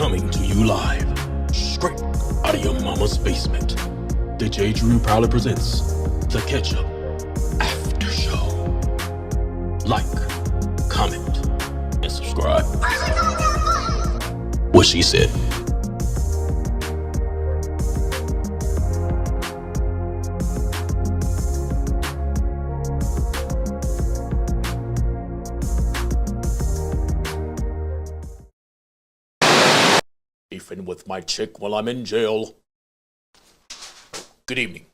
Coming to you live, straight out of your mama's basement. The J. Drew proudly presents the Ketchup After Show. Like, comment, and subscribe. What she said. Beefing with my chick while I'm in jail. Good evening,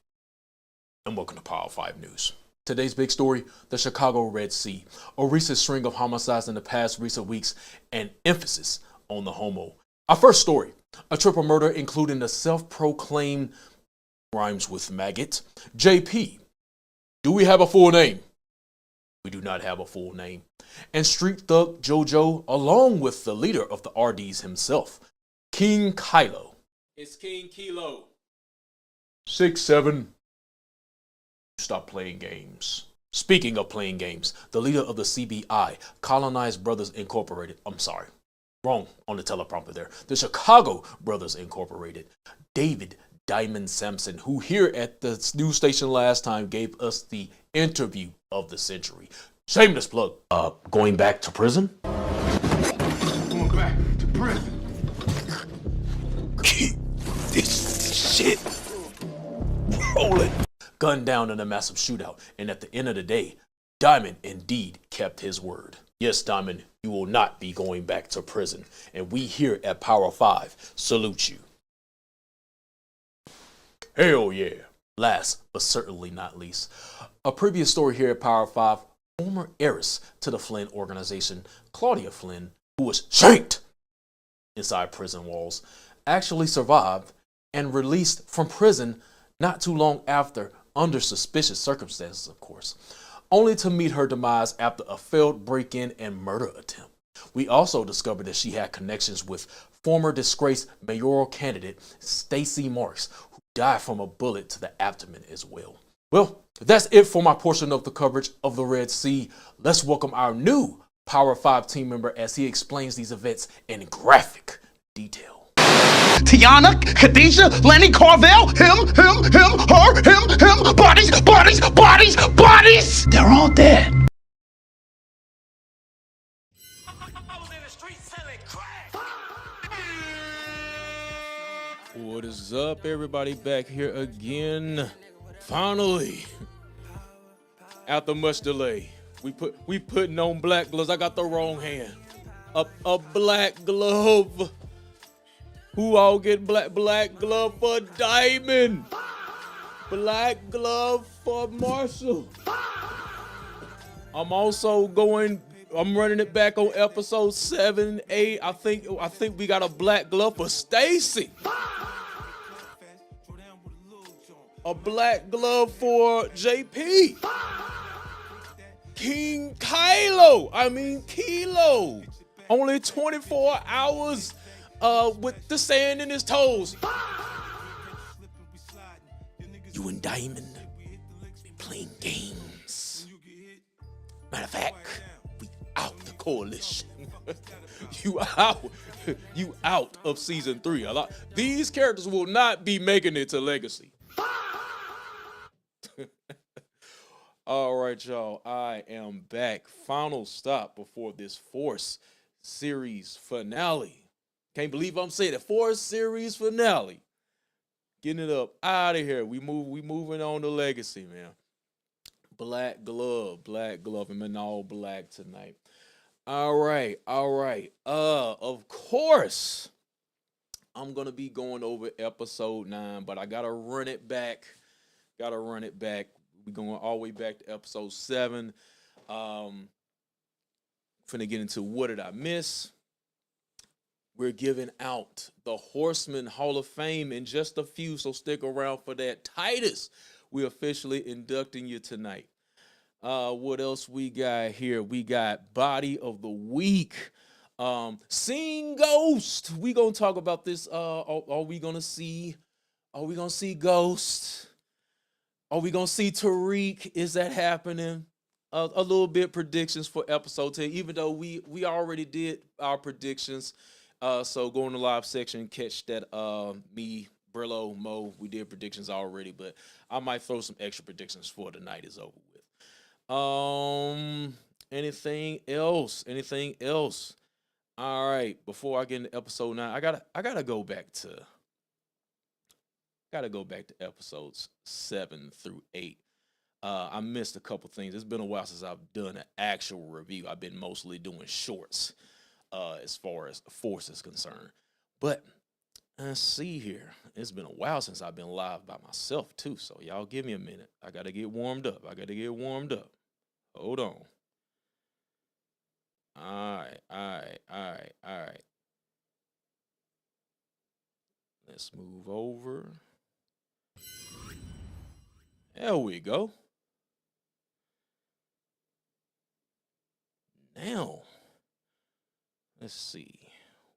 and welcome to Power 5 News. Today's big story, the Chicago Red Sea. A recent string of homicides in the past recent weeks, and emphasis on the homo. Our first story, a triple murder including the self-proclaimed, rhymes with maggot, JP. Do we have a full name? We do not have a full name. And street thug JoJo, along with the leader of the RDs himself, King Kylo. It's King Kilo. 6'7". Stop playing games. Speaking of playing games, the leader of the CBI, Colonized Brothers Incorporated, I'm sorry, wrong on the teleprompter there, the Chicago Brothers Incorporated, David Diamond Sampson, who here at the news station last time gave us the interview of the century. Shameless plug. Going back to prison? Going back to prison. Keep this shit rolling. Gunned down in a massive shootout, and at the end of the day, Diamond indeed kept his word. Yes, Diamond, you will not be going back to prison, and we here at Power 5 salute you. Hell yeah. Last, but certainly not least, a previous story here at Power 5, former heiress to the Flynn organization, Claudia Flynn, who was shanked inside prison walls, actually survived and released from prison not too long after, under suspicious circumstances, of course, only to meet her demise after a failed break-in and murder attempt. We also discovered that she had connections with former disgraced mayoral candidate Stacey Marks, who died from a bullet to the abdomen as well. Well, that's it for my portion of the coverage of the Red Sea. Let's welcome our new Power 5 team member as he explains these events in graphic detail. Tiana, Khadijah, Lenny Carvel, him, her, him, bodies. They're all dead. I was in the street selling crack. What is up, everybody? Back here again. Finally, after much delay, we putting on black gloves. I got the wrong hand. A black glove. Who all get black glove for Diamond? Black glove for Marshall. I'm running it back on episode 7, 8. I think we got a black glove for Stacy. A black glove for JP. King Kylo. Kilo. Only 24 hours with the sand in his toes. You and Diamond be playing games. Matter of fact, we out the coalition. You out of season 3. These characters will not be making it to Legacy. All right, y'all. I am back. Final stop before this Force series finale. Can't believe I'm saying it. Force series finale. Getting it up out of here. We moving on to Legacy, man. Black glove. I'm in all black tonight. All right. Of course, I'm gonna be going over episode 9, but I gotta run it back. We're going all the way back to episode 7. Finna get into what did I miss. We're giving out the Horseman Hall of Fame in just a few, so stick around for that. Titus, we're officially inducting you tonight. What else we got here? We got Body of the Week. Seeing Ghost. We gonna talk about this. Are we gonna see Ghost? Are we gonna see Tariq? Is that happening? A little bit predictions for episode 10, even though we already did our predictions So go in the live section, catch that. Me, Brillo, Mo, we did predictions already, but I might throw some extra predictions for the night is over with. Anything else? Anything else? All right. Before I get into episode 9, I gotta go back to episodes 7 through 8. I missed a couple things. It's been a while since I've done an actual review. I've been mostly doing shorts as far as Force is concerned. But let's see here. It's been a while since I've been live by myself too. So y'all give me a minute. I gotta get warmed up. Hold on. All right. Let's move over. There we go. Now, let's see.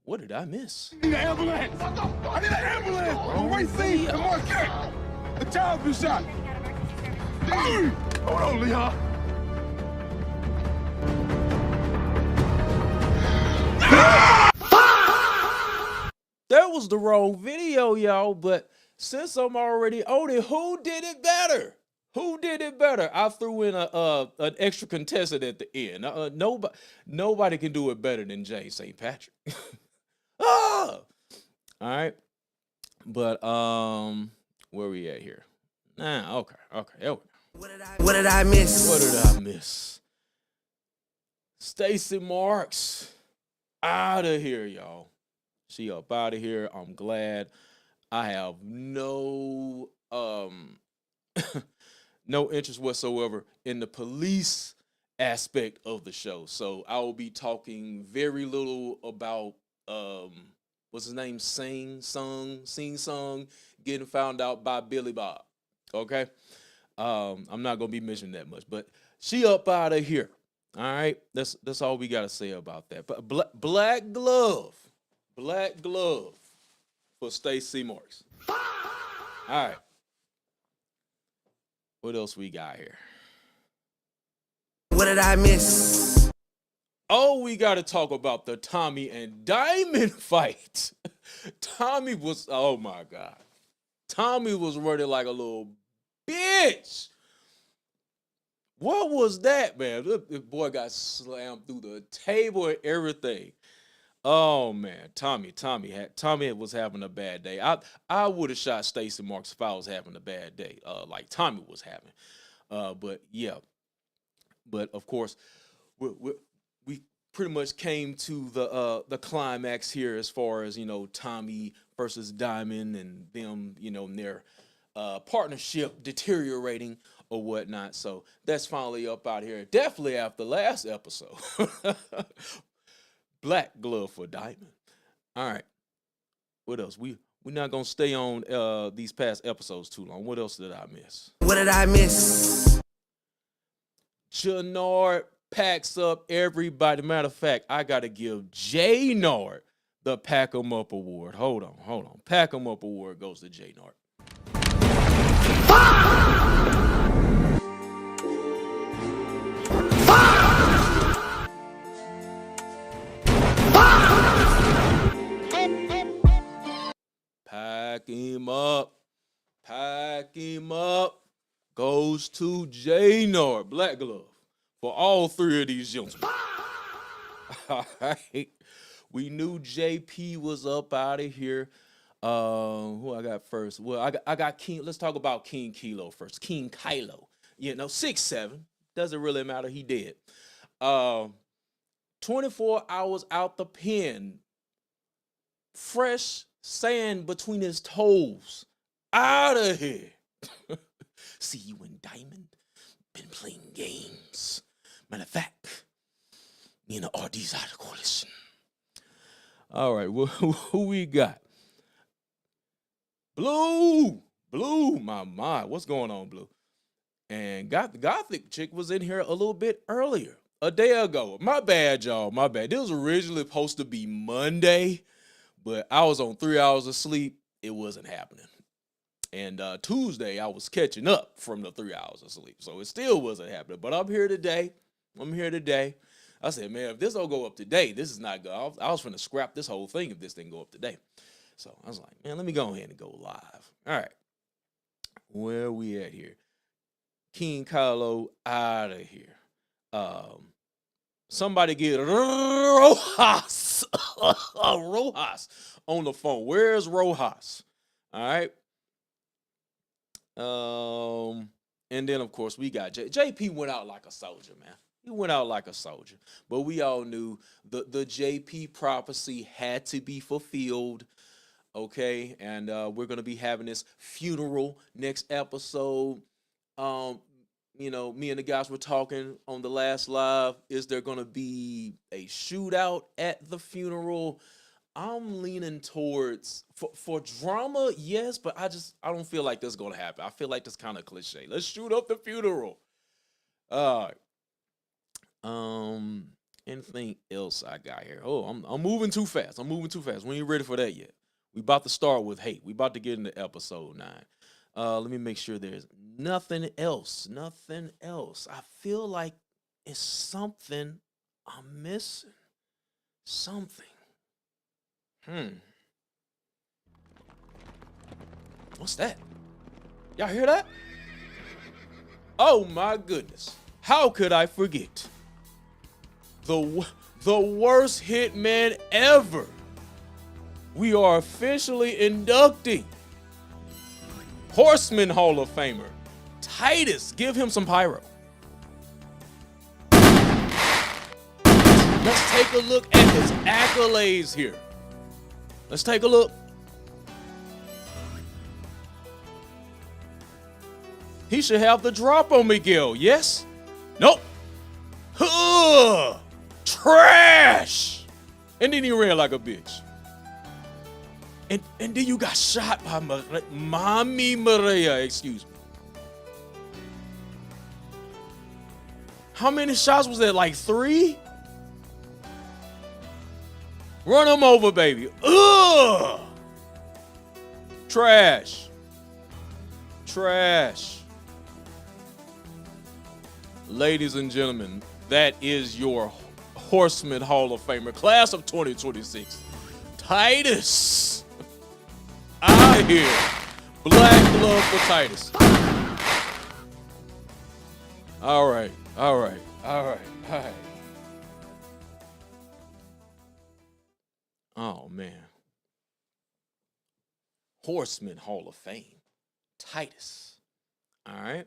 What did I miss? I need an ambulance! I need an ambulance! On White Sea and Marquette! The child's been shot! Hey! Hold on, Leon! That was the wrong video, y'all, but since I'm already on it, who did it better? I threw in an extra contestant at the end. Nobody can do it better than Jay St. Patrick. All right. But where we at here? Nah, okay. There we go. What did I miss? Stacey Marks out of here, y'all. She up out of here. I'm glad. I have no no interest whatsoever in the police aspect of the show. So I will be talking very little about what's his name? Sing Song getting found out by Billy Bob. Okay. I'm not gonna be mentioning that much, but she up out of here. All right. That's all we gotta say about that. But black glove for Stacey Marks. All right. What else we got here? What did I miss? Oh, we got to talk about the Tommy and Diamond fight. Tommy was, oh my God. Tommy was running like a little bitch. What was that, man? The boy got slammed through the table and everything. Oh man, Tommy was having a bad day. I would have shot Stacey Marks if I was having a bad day, like Tommy was having. But yeah, but of course, we pretty much came to the climax here as far as Tommy versus Diamond and them, and their partnership deteriorating or whatnot. So that's finally up out here. Definitely after last episode. Black glove for Diamond. All right. What else? We're not gonna stay on these past episodes too long. What else did I miss? What did I miss? Jannard packs up everybody. Matter of fact, I gotta give J Nard the Pack 'em Up Award. Hold on. Pack 'em Up Award goes to J Nard. Pack him up. Goes to J Nard, Black Glove, for all three of these gentlemen. All right. We knew JP was up out of here. Who I got first? Well, I got King. Let's talk about King Kilo first. King Kylo. 6'7". Doesn't really matter. He dead. 24 hours out the pen. Fresh sand between his toes. Out of here. See you and Diamond. Been playing games. Matter of fact, me and the RD's out of coalition. All right, who we got? Blue, my mind. What's going on, Blue? And the Gothic chick was in here a little bit earlier, a day ago. My bad, y'all. My bad. This was originally supposed to be Monday, but I was on 3 hours of sleep. It wasn't happening. And Tuesday, I was catching up from the 3 hours of sleep. So it still wasn't happening. But I'm here today. I said, man, if this don't go up today, this is not good. I was finna scrap this whole thing if this didn't go up today. So I was like, man, let me go ahead and go live. All right. Where we at here? King Carlo out of here. Somebody get Rojas. Rojas on the phone. Where's Rojas? All right. And then of course we got JP went out like a soldier, man. He went out like a soldier. But we all knew the JP prophecy had to be fulfilled. Okay, and we're gonna be having this funeral next episode. You know, me and the guys were talking on the last live. Is there gonna be a shootout at the funeral? I'm leaning towards for drama, yes, but I don't feel like this is gonna happen. I feel like that's kind of cliche. Let's shoot up the funeral. Anything else I got here? Oh, I'm moving too fast. I'm moving too fast. We ain't ready for that yet. We about to start with hate. We about to get into episode 9. Let me make sure there's nothing else. Nothing else. I feel like it's something I'm missing. Something. What's that? Y'all hear that? Oh my goodness. How could I forget? The worst hitman ever. We are officially inducting Horseman Hall of Famer Titus. Give him some pyro. Let's take a look at his accolades here. Let's take a look. He should have the drop on Miguel, yes? Nope. Trash. And then he ran like a bitch. And then you got shot by Mommy Maria, excuse me. How many shots was that? Like 3? Run him over, baby. Ugh. Trash. Trash. Ladies and gentlemen, that is your Horseman Hall of Famer, class of 2026. Titus. Out here. Black glove for Titus. All right. Oh, man. Horseman Hall of Fame. Titus. All right.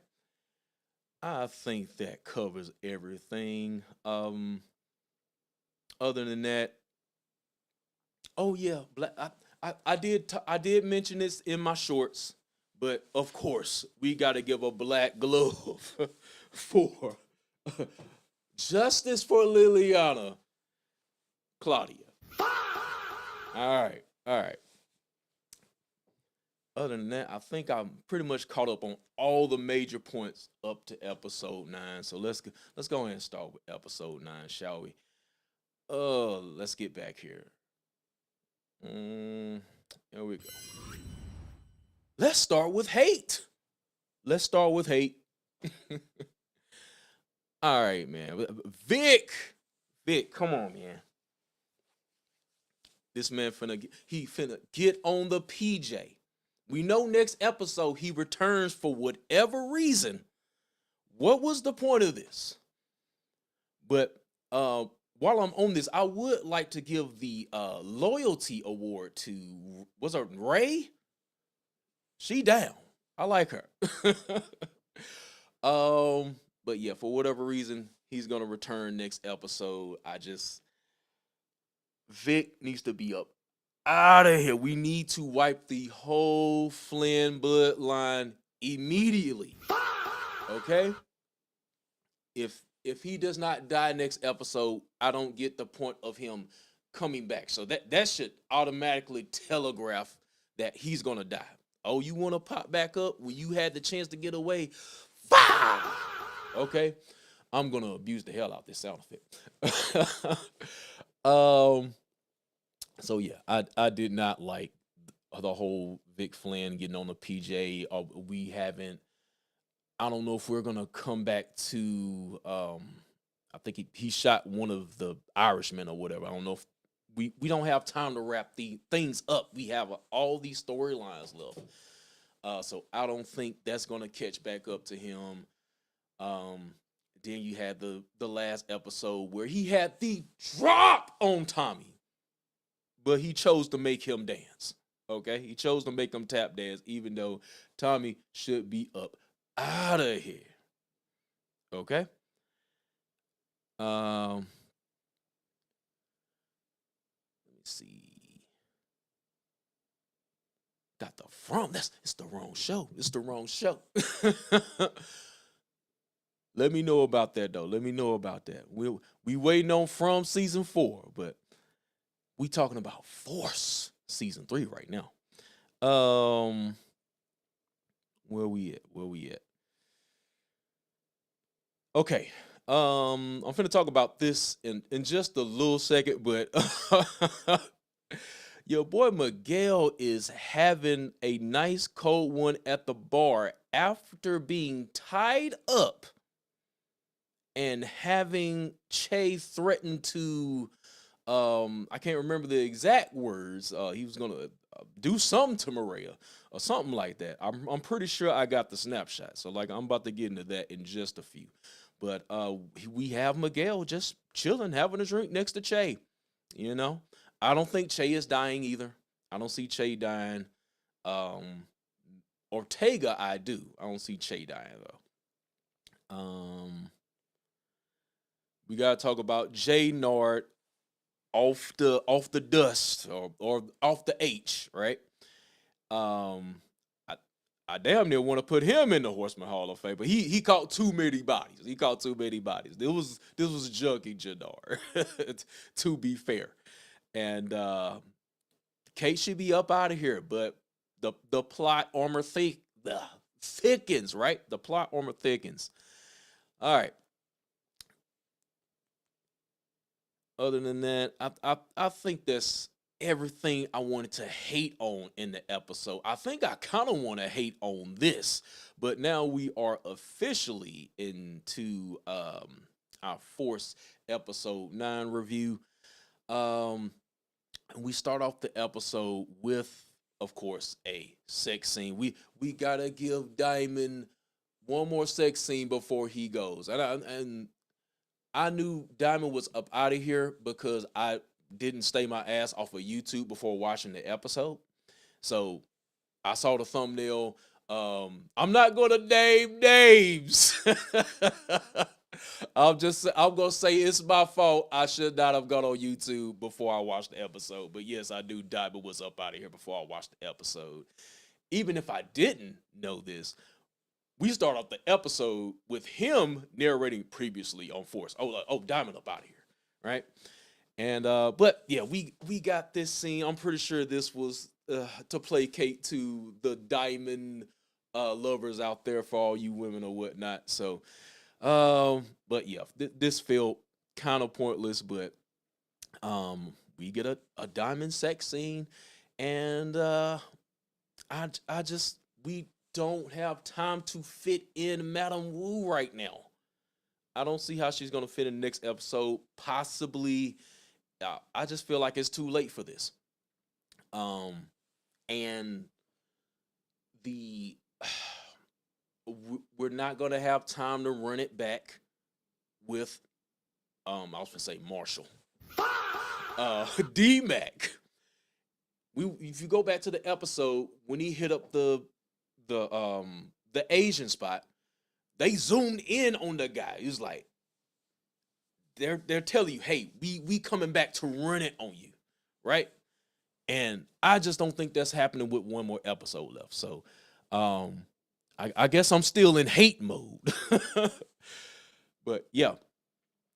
I think that covers everything. Other than that, oh yeah, I did mention this in my shorts, but of course we got to give a black glove for justice for Liliana Claudia. All right. Other than that, I think I'm pretty much caught up on all the major points up to episode 9. So let's go ahead and start with episode 9, shall we? Let's get back here. Here we go. Let's start with hate. All right, man. Vic, come on, man. This man finna get on the PJ. We know next episode he returns for whatever reason. What was the point of this? But while I'm on this, I would like to give the loyalty award to, what's her, Ray? She down. I like her. But yeah, for whatever reason, he's gonna return next episode. Vic needs to be up out of here. We need to wipe the whole Flynn bloodline immediately. Okay? If he does not die next episode, I don't get the point of him coming back. So that should automatically telegraph that he's gonna die. Oh, you want to pop back up when you had the chance to get away? Fire! Okay? I'm gonna abuse the hell out of this sound effect. So yeah, I did not like the whole Vic Flynn getting on the PJ. I don't know if we're gonna come back to I think he shot one of the Irishmen or whatever. I don't know if we don't have time to wrap the things up. We have all these storylines left. So I don't think that's gonna catch back up to him. Then you had the last episode where he had the drop on Tommy, but he chose to make him dance. Okay, he chose to make him tap dance, even though Tommy should be up out of here. Okay. Let me see. Got the From. It's the wrong show. It's the wrong show. Let me know about that though. Let me know about that. We waiting on From season 4, but we talking about Force season 3 right now. Where we at? Okay. I'm finna talk about this in just a little second, but your boy Miguel is having a nice cold one at the bar after being tied up and having Che threaten to, I can't remember the exact words. He was gonna do something to Maria or something like that. I'm pretty sure I got the snapshot. So like I'm about to get into that in just a few. But we have Miguel just chilling, having a drink next to Che. You know, I don't think Che is dying either. I don't see Che dying. Ortega, I do. I don't see Che dying though. We gotta talk about Jay Nard off the dust or off the H, right? I damn near want to put him in the Horseman Hall of Fame, but he caught too many bodies. He caught too many bodies. This was Junkie Jadar, to be fair. And Kate should be up out of here, but the plot armor thickens, right? The plot armor thickens. All right. Other than that, I think that's everything I wanted to hate on in the episode. I think I kind of want to hate on this, but now we are officially into our Force episode 9 review. We start off the episode with, of course, a sex scene. We gotta give Diamond one more sex scene before he goes, and I knew Diamond was up out of here because I didn't stay my ass off of YouTube before watching the episode. So I saw the thumbnail. I'm not gonna name names. I'm gonna say it's my fault. I should not have gone on YouTube before I watched the episode. But yes, I knew Diamond was up out of here before I watched the episode. Even if I didn't know this, we start off the episode with him narrating previously on Force. Oh, Diamond up out of here, right? And but yeah, we got this scene. I'm pretty sure this was to placate to the Diamond lovers out there, for all you women or whatnot. So, but yeah, this felt kind of pointless. But we get a Diamond sex scene, and we don't have time to fit in Madame Wu right now. I don't see how she's gonna fit in the next episode. Possibly, I just feel like it's too late for this. And we're not gonna have time to run it back with I was gonna say Marshall, D-Mac. If you go back to the episode when he hit up the Asian spot, they zoomed in on the guy. He was like, they're telling you, hey, we coming back to run it on you, right? And I just don't think that's happening with one more episode left. So I guess I'm still in hate mode. But yeah,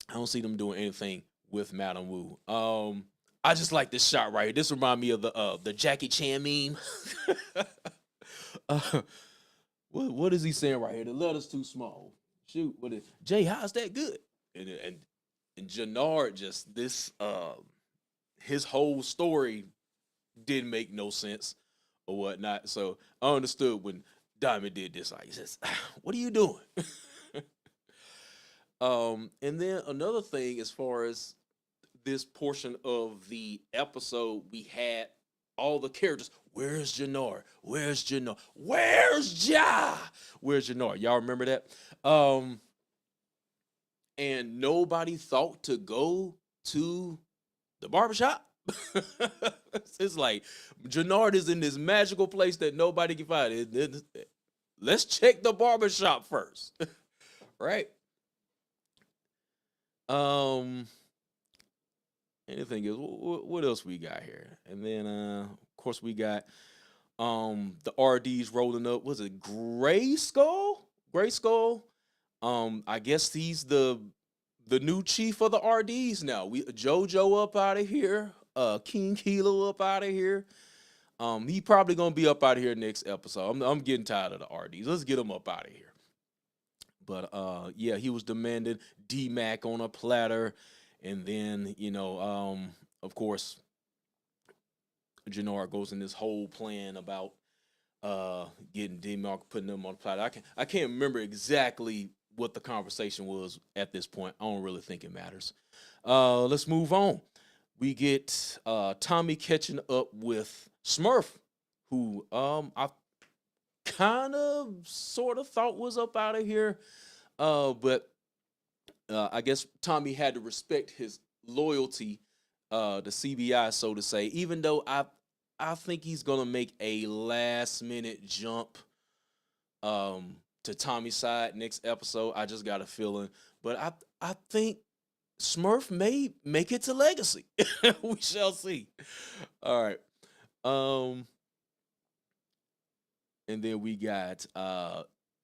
I don't see them doing anything with Madame Wu. I just like this shot right here. This reminds me of the Jackie Chan meme. What is he saying right here? The letter's too small. Shoot, what is Jay? How's that good? And Jannard just this his whole story didn't make no sense or whatnot. So I understood when Diamond did this. Like, he says, "What are you doing?" And then another thing, as far as this portion of the episode, we had all the characters. Where's Jannar? Where's Jannar? Where's Ja? Where's Jannar? Y'all remember that? And nobody thought to go to the barbershop. It's like Jannard is in this magical place that nobody can find. Let's check the barbershop first. Right? Anything else? What else we got here? And then of course we got the RDs rolling up. Was it Gray Skull? Gray Skull. I guess he's the new chief of the RDs now. We JoJo up out of here. King Kilo up out of here. He probably gonna be up out of here next episode. I'm getting tired of the RDs. Let's get him up out of here. But yeah, he was demanding D-Mac on a platter. And then, of course, Jannar goes in this whole plan about getting D-Mac, putting them on the platter. I can't remember exactly what the conversation was at this point. I don't really think it matters. Let's move on. We get Tommy catching up with Smurf, who I kind of sort of thought was up out of here. But I guess Tommy had to respect his loyalty to CBI, so to say, even though I think he's going to make a last-minute jump to Tommy's side next episode. I just got a feeling. But I think Smurf may make it to Legacy. We shall see. All right. And then we got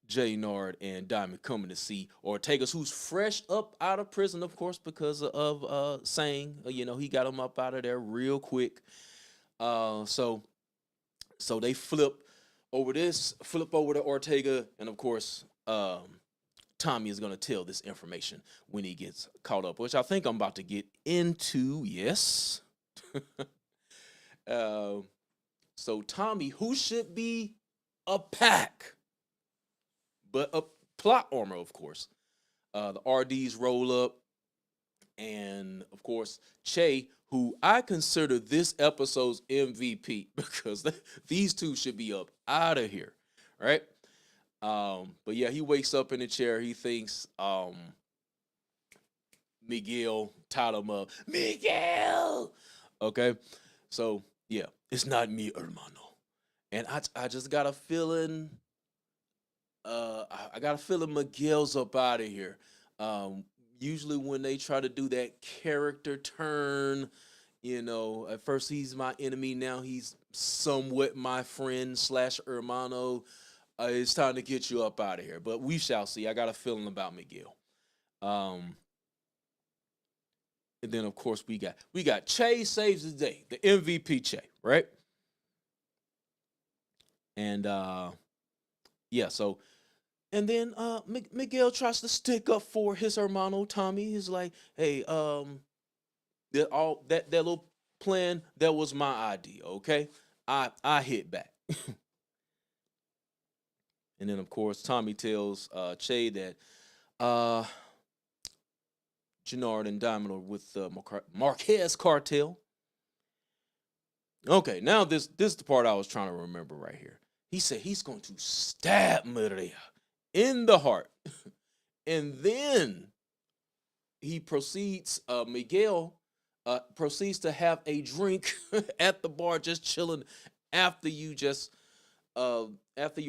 Jay Nard and Diamond coming to see Ortegas, who's fresh up out of prison, of course, because of Sang. He got him up out of there real quick. So they flip over to Ortega, and of course, Tommy is going to tell this information when he gets caught up, which I think I'm about to get into. Yes. So Tommy, who should be a pack, but a plot armor, of course. The RDs roll up, and of course, Che, who I consider this episode's MVP, because these two should be up out of here, right? But yeah, he wakes up in the chair. He thinks Miguel tied him up. Miguel! Okay, so yeah, it's not me, hermano. And I just got a feeling, I got a feeling Miguel's up out of here. Usually when they try to do that character turn, at first he's my enemy, now he's somewhat my friend / hermano. It's time to get you up out of here. But we shall see. I got a feeling about Miguel. And then of course we got Che saves the day, the MVP Che, right? And yeah, so and then Miguel tries to stick up for his hermano Tommy. He's like, hey, that little plan, that was my idea, okay? I hit back. And then of course Tommy tells Che that Jannard and Diamond are with the Marquez cartel. Okay, now this is the part I was trying to remember right here. He said he's going to stab Maria in the heart. And then he Miguel proceeds to have a drink at the bar, just chilling after your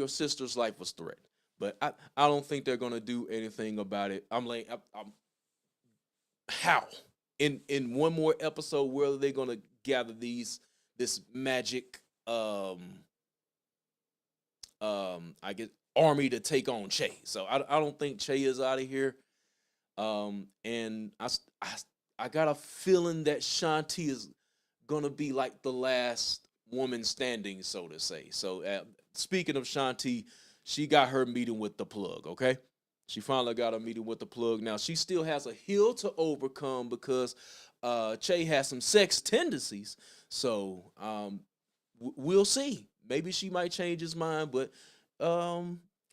sister's life was threatened. But I don't think they're going to do anything about it. I'm like, how? In one more episode, where are they going to gather this magic I guess army to take on Che? So I don't think Che is out of here. And I got a feeling that Shanti is gonna be like the last woman standing, so to say. So speaking of Shanti, she got her meeting with the plug. Okay, she finally got a meeting with the plug. Now she still has a hill to overcome because Che has some sex tendencies. So we'll see. Maybe she might change his mind, but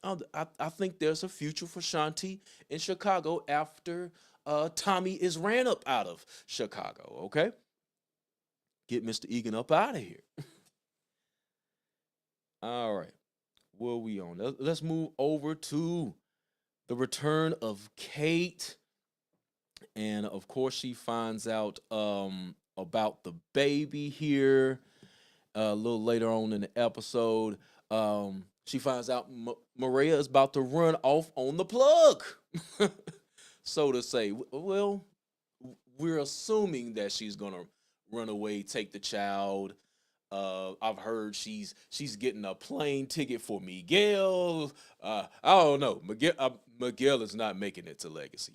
I think there's a future for Shanti in Chicago after Tommy is ran up out of Chicago. Okay, get Mr. Egan up out of here. All right, where we on? Let's move over to the return of Kate, and of course she finds out about the baby here a little later on in the episode. She finds out Maria is about to run off on the plug, so to say. Well, we're assuming that she's gonna run away, take the child. I've heard she's getting a plane ticket for Miguel. I don't know. Miguel is not making it to Legacy,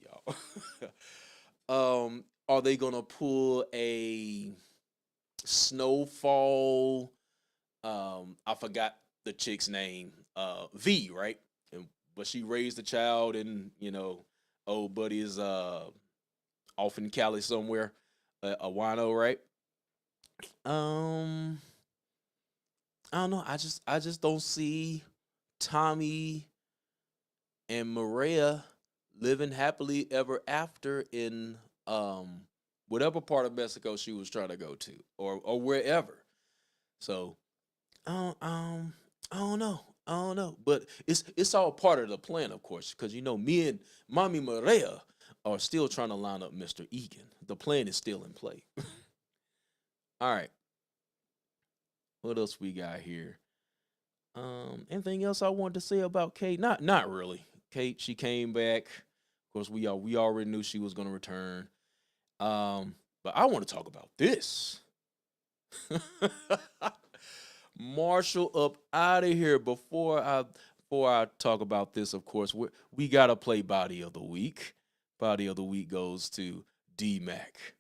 y'all. Are they gonna pull a Snowfall? I forgot the chick's name. V, right? But she raised the child, and old buddy is off in Cali somewhere. A wino, right? I don't know. I just don't see Tommy and Maria living happily ever after in whatever part of Mexico she was trying to go to, or wherever. So I don't know. I don't know. But it's all part of the plan, of course, because me and Mommy Maria are still trying to line up Mr. Egan. The plan is still in play. All right. What else we got here? Anything else I wanted to say about Kate? Not really. Kate, she came back. Of course, we already knew she was gonna return. But I want to talk about this. Marshall up out of here. Before I talk about this, of course, we gotta play Body of the Week. Body of the Week goes to D-Mac.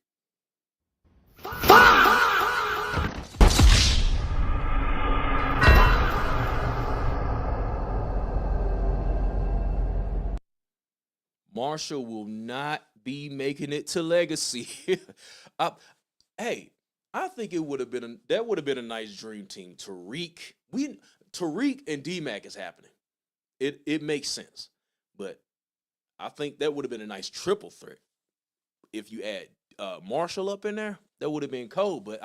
Marshall will not be making it to Legacy. Hey, I think that would have been a nice dream team. Tariq and D-Mac is happening. It makes sense, but I think that would have been a nice triple threat. If you add Marshall up in there, that would have been cold. But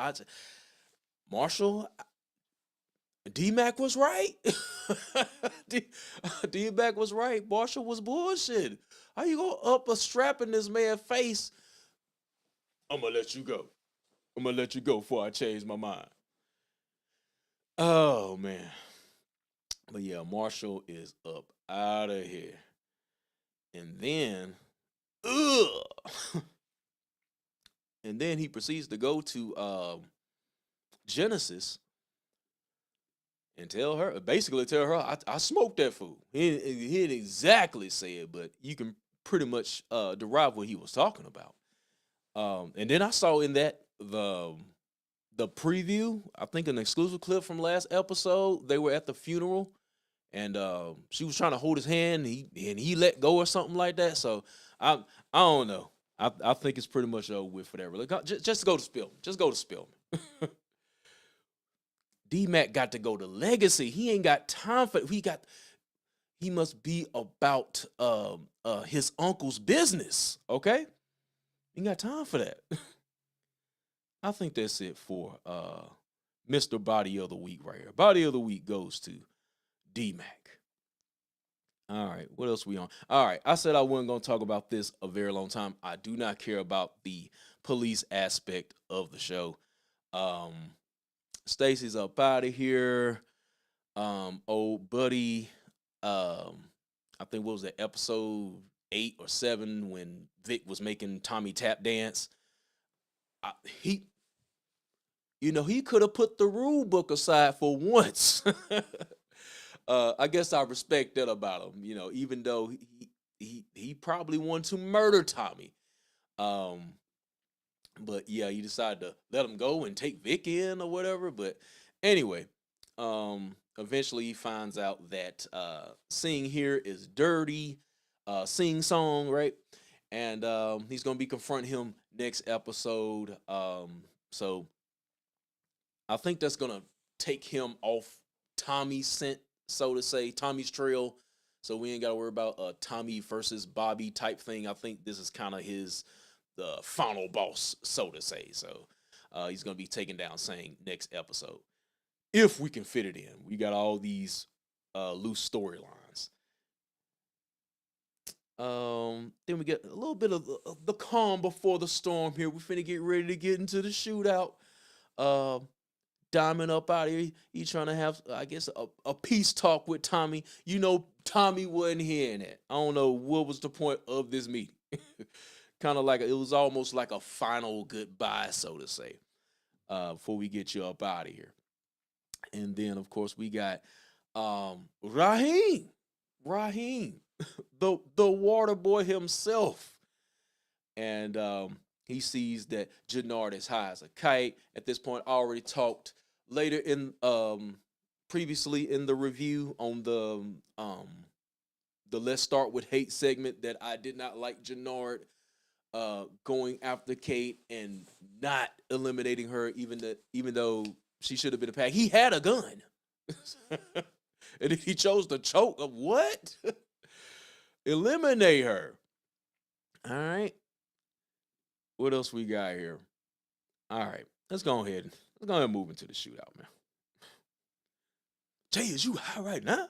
Marshall, D-Mac was right. D-Mac was right. Marshall was bullshit. How you gonna up a strap in this man's face? I'm gonna let you go. I'm gonna let you go before I change my mind. Oh man. But yeah, Marshall is up out of here. And then, and then he proceeds to go to Genesis and basically tell her, I smoked that food. He didn't exactly say it, but you can pretty much derive what he was talking about. And then I saw in that the preview, I think an exclusive clip from last episode, they were at the funeral, and she was trying to hold his hand, and he let go or something like that. So I don't know. I think it's pretty much over with for that. Really, just go to Spillman. Just go to Spillman. D-Mac got to go to Legacy. He ain't got time for it. He must be about his uncle's business. Okay, he ain't got time for that. I think that's it for Mr. Body of the Week right here. Body of the Week goes to D-Mac. All right, what else we on? All right, I said I wasn't going to talk about this a very long time. I do not care about the police aspect of the show. Stacy's up out of here. Old buddy, I think what was that, episode 8 or 7 when Vic was making Tommy tap dance. He could have put the rule book aside for once. I guess I respect that about him. Even though he probably wanted to murder Tommy. But yeah, he decided to let him go and take Vic in or whatever. But anyway, eventually he finds out that Sing here is dirty. Sing song, right? And he's gonna be confronting him next episode. So I think that's gonna take him off Tommy's scent, so to say, Tommy's trail, So we ain't got to worry about a Tommy versus Bobby type thing. I think this is kind of the final boss, so to say. So he's going to be taken down Sang next episode. If we can fit it in. We got all these loose storylines. Then we get a little bit of the calm before the storm here. We finna get ready to get into the shootout. Diamond up out here. He trying to have, I guess, a peace talk with Tommy. You know, Tommy wasn't hearing it. I don't know what was the point of this meeting. Kind of like, it was almost like a final goodbye, so to say, before we get you up out of here. And then, of course, we got Raheem, the water boy himself. And he sees that Jenard is high as a kite. At this point, I already talked later in previously in the review on the Let's Start With Hate segment that I did not like Jenard going after Kate and not eliminating her, even though she should have been a pack. He had a gun. And he chose to choke. What? Eliminate her. All right. What else we got here? All right. Let's go ahead and move into the shootout, man. Jay, is you high right now?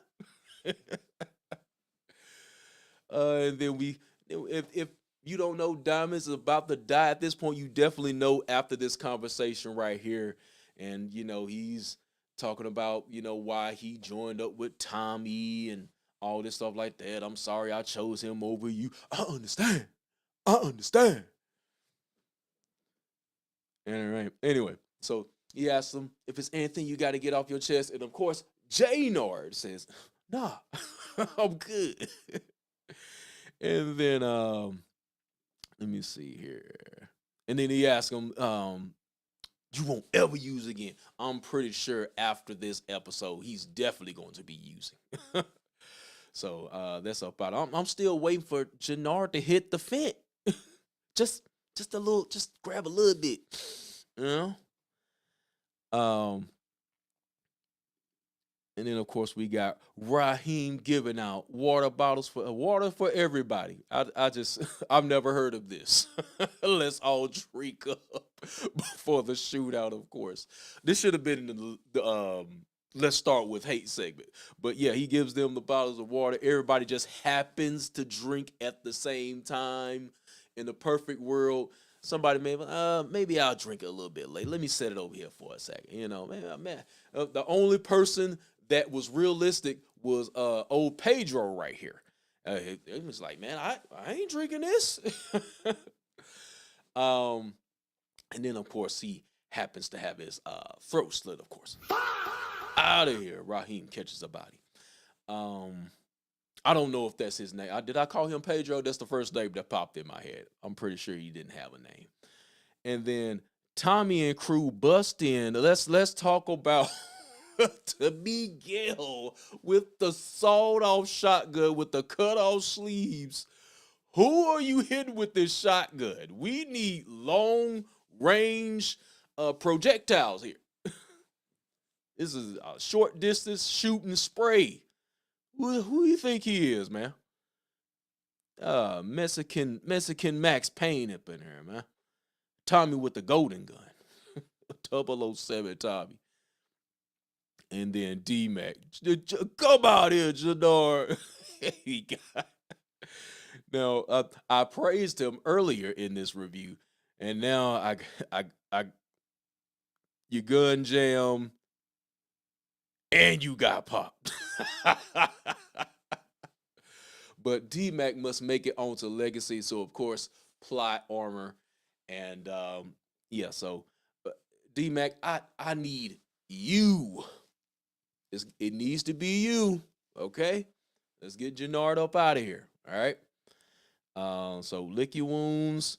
And then if you don't know Diamond's about to die at this point, you definitely know after this conversation right here. And, you know, he's talking about, you know, why he joined up with Tommy and all this stuff like that. I'm sorry I chose him over you. I understand. All right. Anyway, so he asks him if it's anything you got to get off your chest. And, of course, Jenard says, nah, I'm good. And then, let me see here. And then he asks him, you won't ever use again. I'm pretty sure after this episode, he's definitely going to be using. So that's about it. I'm still waiting for Jenard to hit the fence. just grab a little bit, you know. And then of course we got Raheem giving out water for everybody. I've never heard of this. Let's all drink up before the shootout, of course. This should have been in the Let's Start With Hate segment. But yeah, he gives them the bottles of water. Everybody just happens to drink at the same time. In the perfect world, somebody maybe I'll drink it a little bit later. Let me set it over here for a second. You know, man. The only person that was realistic was old Pedro right here. It was like, man, I ain't drinking this. And then of course he happens to have his throat slit. Of course, out of here. Raheem catches a body. I don't know if that's his name. Did I call him Pedro? That's the first name that popped in my head. I'm pretty sure he didn't have a name. And then Tommy and crew bust in. Let's talk about to Miguel with the sawed-off shotgun with the cut-off sleeves. Who are you hitting with this shotgun? We need long-range projectiles here. This is a short-distance shooting spray. Who do you think he is, man? Mexican Max Payne up in here, man. Tommy with the golden gun. 007 Tommy. And then D-Mac. Come out here, Jenard. Now, I praised him earlier in this review, and now I you gun jam, and you got popped. But D-Mac must make it onto Legacy, so of course, plot armor, and yeah, so D-Mac, I need you. It needs to be you, okay? Let's get Jenard up out of here, all right? So lick your wounds,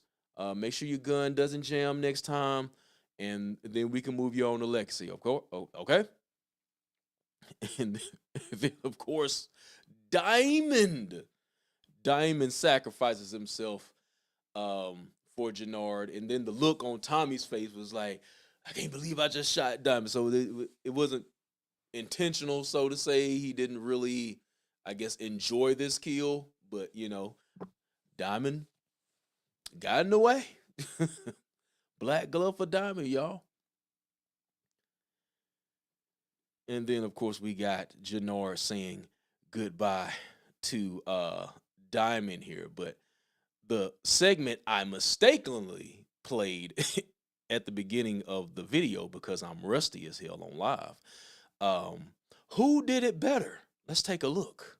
make sure your gun doesn't jam next time, and then we can move you on to Legacy, okay? And then, of course, Diamond sacrifices himself for Jenard, and then the look on Tommy's face was like, I can't believe I just shot Diamond. So it wasn't intentional, so to say. He didn't really I guess, enjoy this kill, but Diamond got in the way. Black glove for Diamond, y'all. And then, of course, we got Jannar saying goodbye to Diamond here. But the segment I mistakenly played at the beginning of the video, because I'm rusty as hell on live, who did it better? Let's take a look.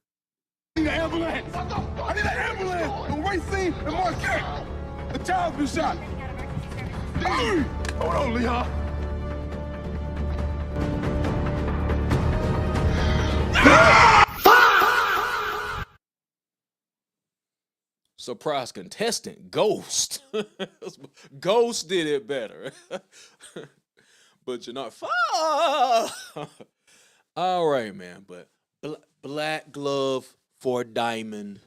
I need an ambulance! I need an ambulance! On Racine and Marquette! The child's been shot! Hey! Hold on, Leon! Surprise contestant, Ghost. Ghost did it better. But you're not. All right, man. But black glove for Diamond.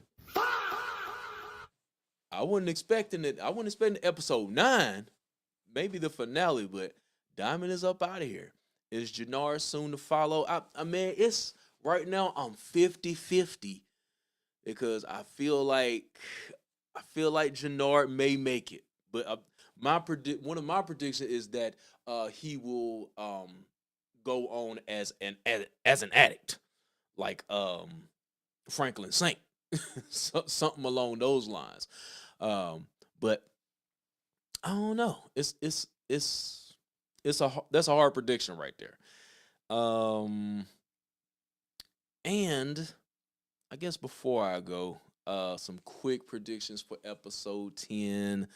I wasn't expecting it. I wasn't expecting episode 9, maybe the finale, but Diamond is up out of here. Is Jannar soon to follow? I mean, it's right now I'm 50-50. Because I feel like Jannar may make it, but one of my predictions is that he will go on as an addict, like Franklin Saint, something along those lines. But I don't know. That's a hard prediction right there. And I guess before I go, some quick predictions for episode 10.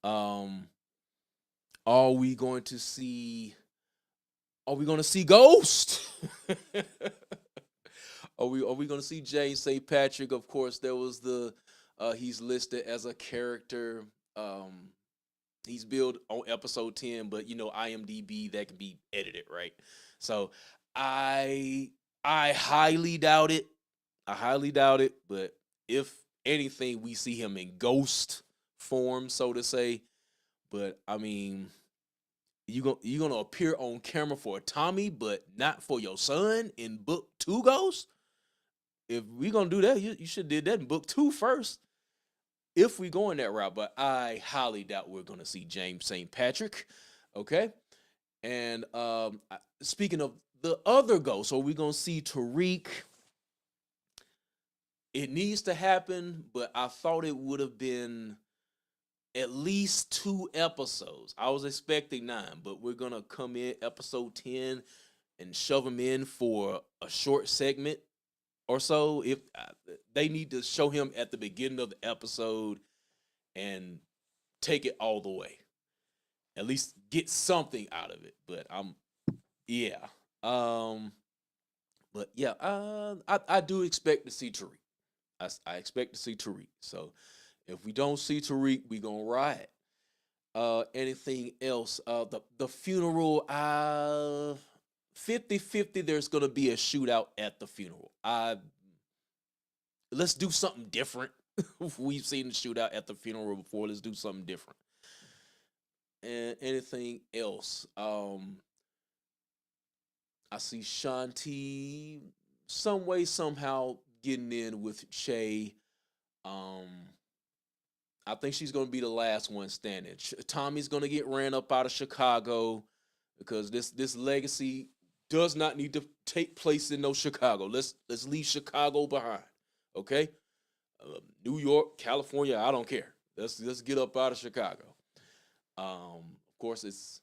Are we going to see Ghost? Are we going to see James St. Patrick? Of course, there was he's listed as a character. He's billed on episode 10, but IMDb, that can be edited, right? So I highly doubt it. But if anything, we see him in ghost form, so to say. But I mean, you're gonna appear on camera for Tommy, but not for your son in book 2 Ghost. If we gonna do that, you should did that in book 2 first. If we go in that route, but I highly doubt we're gonna see James St. Patrick. Okay, and speaking of the other Ghost, are we gonna see Tariq? It needs to happen, but I thought it would have been at least 2 episodes. I was expecting 9, but we're going to come in episode 10 and shove him in for a short segment or so. If they need to show him at the beginning of the episode and take it all the way. At least get something out of it. But I do expect to see Tariq. I expect to see Tariq. So if we don't see Tariq, we gonna ride. Anything else? The funeral, 50-50, there's gonna be a shootout at the funeral. Let's do something different. We've seen the shootout at the funeral before. Let's do something different. And anything else? I see Shanti some way, somehow getting in with Che. I think she's going to be the last one standing. Tommy's going to get ran up out of Chicago because this legacy does not need to take place in no Chicago. Let's leave Chicago behind, okay? New York, California, I don't care. Let's get up out of Chicago. Of course, it's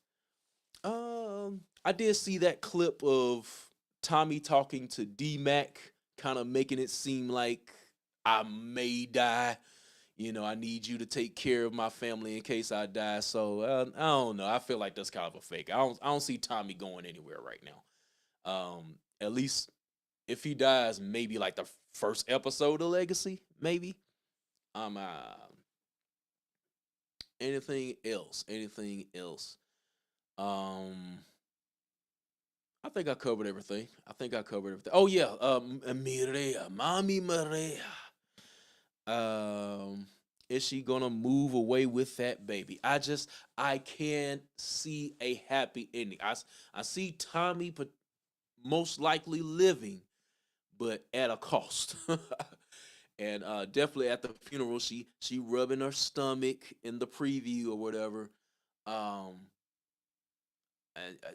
I did see that clip of Tommy talking to D-Mac, kind of making it seem like I may die. I need you to take care of my family in case I die. So I don't know. I feel like that's kind of a fake. I don't see Tommy going anywhere right now. At least if he dies, maybe like the first episode of Legacy, maybe. Anything else? I think I covered everything. Oh yeah, Mireya, Mommy Mireya. Is she gonna move away with that baby? I can't see a happy ending. I see Tommy most likely living, but at a cost. And definitely at the funeral, she rubbing her stomach in the preview or whatever. And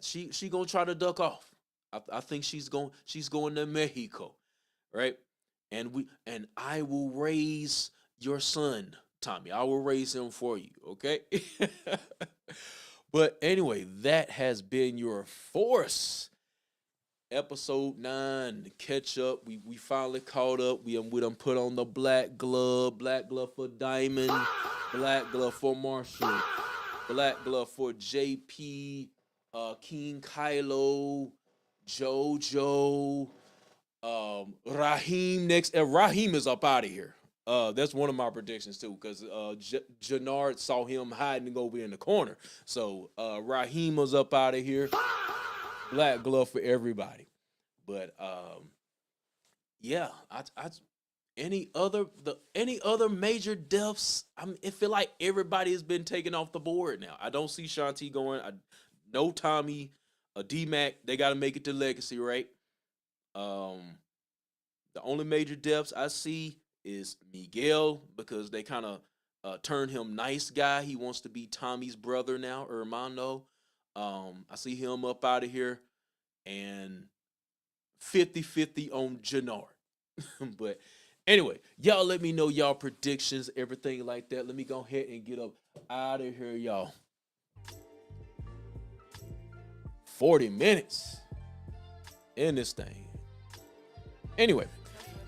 she gonna try to duck off. I think she's going to Mexico, right? And I will raise your son, Tommy. I will raise him for you, okay? But anyway, that has been your Force episode 9. The catch up. We finally caught up. We done put on the black glove for Diamond, black glove for Marshall, black glove for JP, King Kylo, JoJo, Raheem next. Raheem is up out of here. That's one of my predictions too, because Jannard saw him hiding over in the corner. So Raheem was up out of here. Black glove for everybody. But yeah, any other major deaths? I feel like everybody has been taken off the board now. I don't see Shanti going. No Tommy, D-Mac. They got to make it to Legacy, right? The only major deaths I see is Miguel, because they kind of turned him nice guy. He wants to be Tommy's brother now, Hermano. I see him up out of here, and 50-50 on Jannard. But anyway, y'all let me know y'all predictions, everything like that. Let me go ahead and get up out of here, y'all. 40 minutes in this thing. Anyway,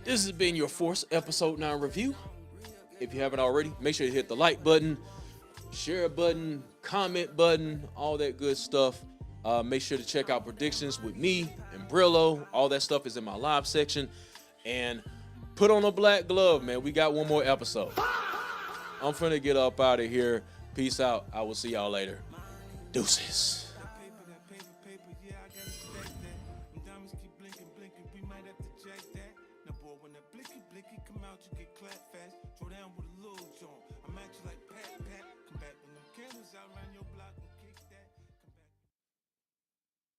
this has been your Force episode 9 review. If you haven't already, make sure you hit the like button, share button, comment button, all that good stuff. Make sure to check out predictions with me and Brillo. All that stuff is in my live section. And put on a black glove, man. We got one more episode. I'm finna get up out of here. Peace out. I will see y'all later. Deuces. Throw down with a little joint. I'm at you like Pat. Come back when them candles out around your block.